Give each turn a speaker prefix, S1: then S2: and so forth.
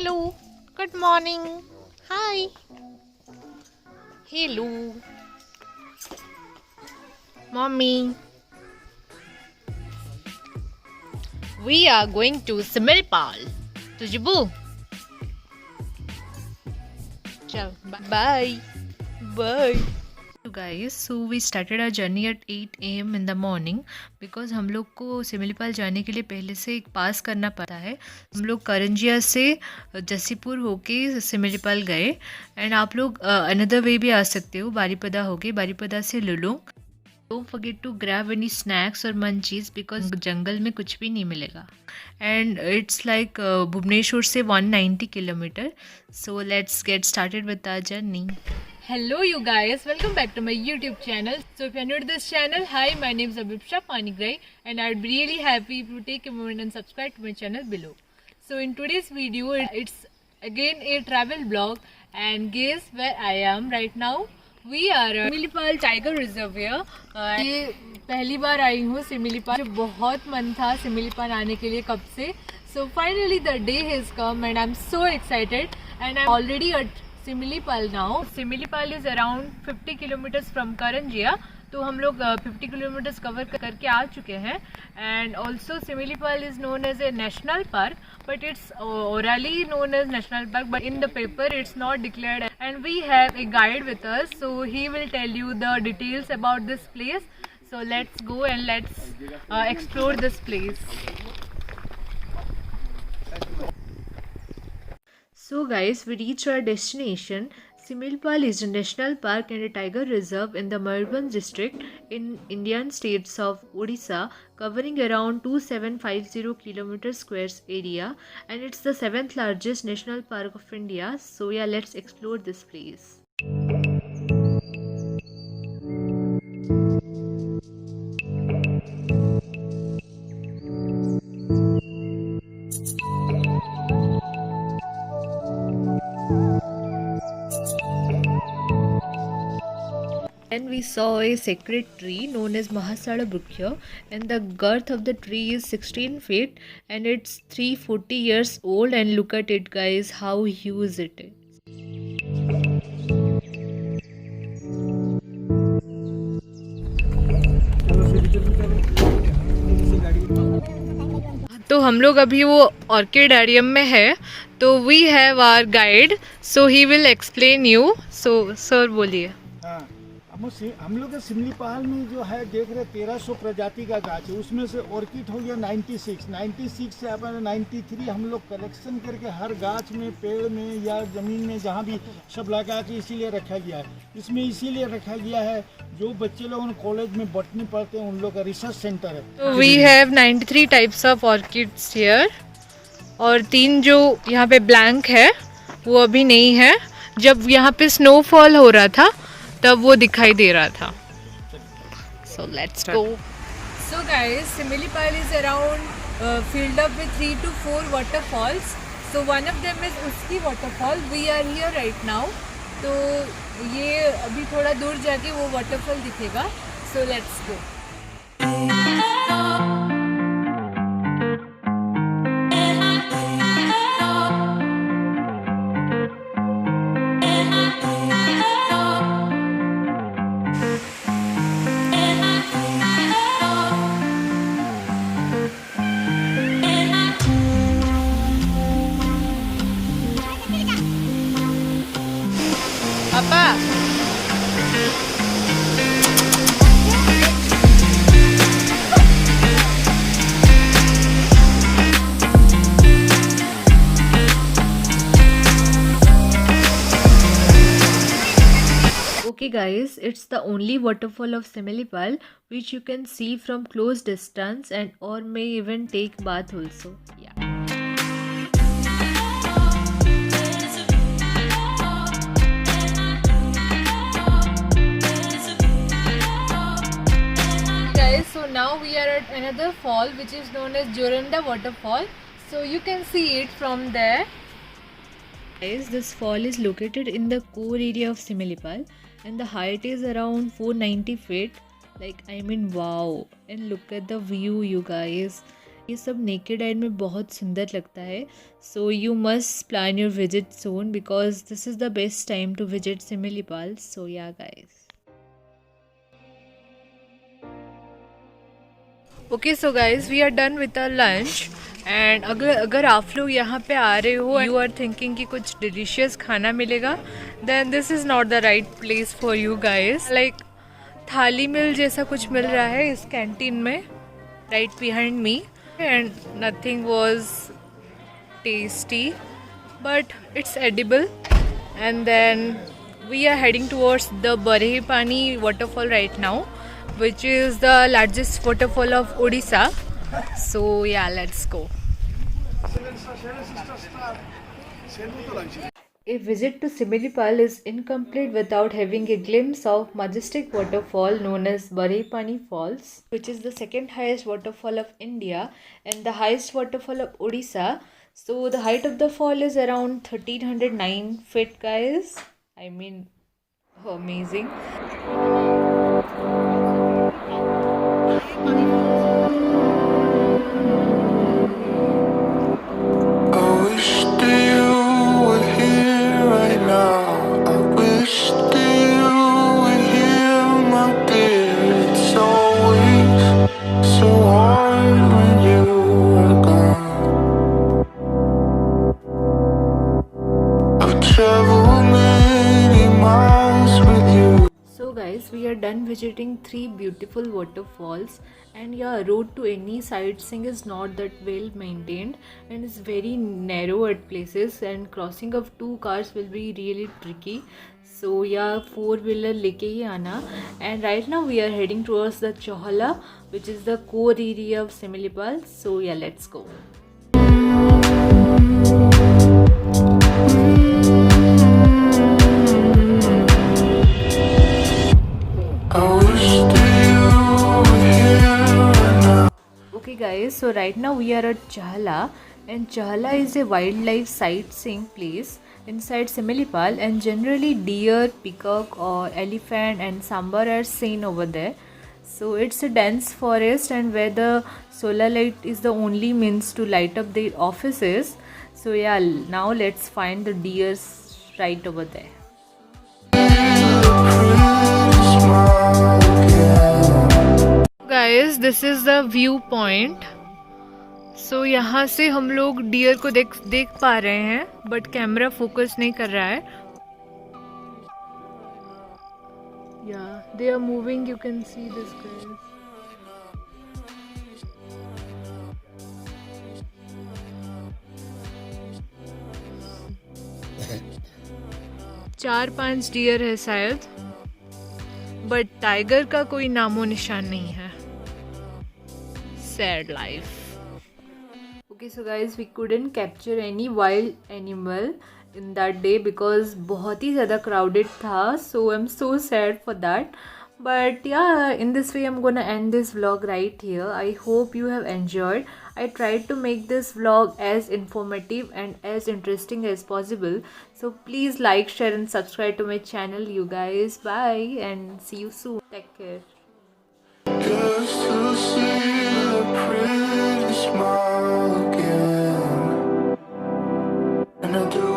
S1: Hello, good morning. Hi. Hello. Mommy. We are going to Similpal. To Jibu. Ciao. Bye. Bye. So guys, so we started our journey at 8 a.m. in the morning because हम लोग को सिमिलीपाल जाने के लिए पहले से एक पास करना पड़ता है. हम लोग करंजिया से जसीपुर होके सिमिलीपाल गए एंड आप लोग अनदर वे भी आ सकते हो. बारीपदा होके बारीपदा से Lulung. Don't forget to grab any snacks और मंचीज बिकॉज जंगल में कुछ भी नहीं मिलेगा. एंड इट्स लाइक भुवनेश्वर से 190 kilometre. So let's get started with our journey. Hello you guys, welcome back to my YouTube channel. So if you're new to this channel, hi, my name is Abhipsha Panigrai and I'd be really happy if you take a moment and subscribe to my channel below. So in today's video, it's again a travel vlog and guess where I am right now. We are Similipal tiger reserve है. ये पहली बार आई हूँ सिमिलीपाल. बहुत मन था सिमिलीपाल आने के लिए कब से. So finally the day has come and I'm so excited and I'm already at Similipal now. Similipal is around 50 kilometers from Karanjia. तो हम लोग 50 किलोमीटर्स कवर करके आ चुके हैं. And also Similipal is known as a national park but it's orally known as national park but in the paper it's not declared. And we have a guide with us so he will tell you the details about this place. So let's go and let's explore this place. So guys, we reached our destination. Similpal is a national park and a tiger reserve in the Mayurbhanj district in Indian states of Odisha, covering around 2750 km squares area, and it's the 7th largest national park of India. So yeah, let's explore this place. Then we saw a sacred tree known as Mahasala Brukhya, and the girth of the tree is 16 feet and it's 340 years old. And look at it guys, how huge it is. तो हम लोग अभी वो orchidarium में है. तो we have our guide so he will explain you. So sir बोलिए.
S2: हम लोग के सिमिलीपाल में जो है देख रहे 1300 प्रजाति का गाछ है. उसमें से ऑर्किड हो गया 96 से अपन 93 हम लोग कलेक्शन करके हर गाछ में पेड़ में या ज़मीन में जहाँ भी सब लगा के इसीलिए रखा गया है. इसमें इसीलिए रखा गया है जो बच्चे लोग कॉलेज में बॉटनी पढ़ते हैं उन लोग का रिसर्च सेंटर है.
S1: तो we have 93 types of orchids here. और 3 जो यहाँ पे ब्लैंक है वो अभी नहीं है. जब यहाँ पे स्नोफॉल हो रहा था तब वो दिखाई दे रहा था. सो let's go. So guys, Similipal is around filled up with 3 to 4 waterfalls. So one of them is उसकी waterfall. We are here right now. तो ये अभी थोड़ा दूर जाके वो waterfall दिखेगा. So let's go. Papa. Okay guys, it's the only waterfall of Similipal which you can see from close distance and or may even take bath also. Yeah. So now we are at another fall which is known as Joranda waterfall. So you can see it from there. Guys, this fall is located in the core area of Similipal and the height is around 490 feet. Like, I mean, wow. And look at the view, you guys. ये सब naked eye में बहुत सुंदर लगता है. So you must plan your visit soon because this is the best time to visit Similipal. So ya guys. Okay so guys we are done with our lunch. And अगर आप लोग यहाँ पे आ रहे हो, यू आर थिंकिंग कि कुछ delicious खाना मिलेगा, then this is not the right place for you guys. Like thali मिल जैसा कुछ मिल रहा है इस कैंटीन में right behind me, and nothing was tasty but it's edible. And then we are heading towards the Barehipani waterfall right now, which is the largest waterfall of Odisha. So yeah, let's go. A visit to Similipal is incomplete without having a glimpse of majestic waterfall known as Barhipani Falls, which is the second highest waterfall of India and the highest waterfall of Odisha. So the height of the fall is around 1309 feet, guys. I mean, amazing. So guys, we are done visiting 3 beautiful waterfalls, and yeah, road to any sightseeing is not that well maintained and is very narrow at places, and crossing of 2 cars will be really tricky. So yeah, 4-wheeler leke hi aana. And right now we are heading towards the Chohala, which is the core area of Similipal. So yeah, let's go. Okay guys, so right now we are at Chahala, and Chahala is a wildlife sightseeing place inside Similipal, and generally deer, peacock or elephant and sambar are seen over there. So it's a dense forest, and where the solar light is the only means to light up the offices. So yeah, now let's find the deers right over there. Guys, this is the viewpoint. So यहाँ से हम लोग dear को देख पा रहे हैं, but camera focus नहीं कर रहा है. Yeah they are moving, you can see this guys. चार 5 डियर है शायद, बट टाइगर का कोई नामो निशान नहीं है. Sad life. Okay, so guys, we couldn't capture any wild animal in that day because बहुत ही ज़्यादा crowded था. So I'm so sad for that. But yeah, in this way I'm gonna end this vlog right here. I hope you have enjoyed. I tried to make this vlog as informative and as interesting as possible. So please like, share and subscribe to my channel, you guys. Bye and see you soon. Take care. Just to see a pretty smile again, and I do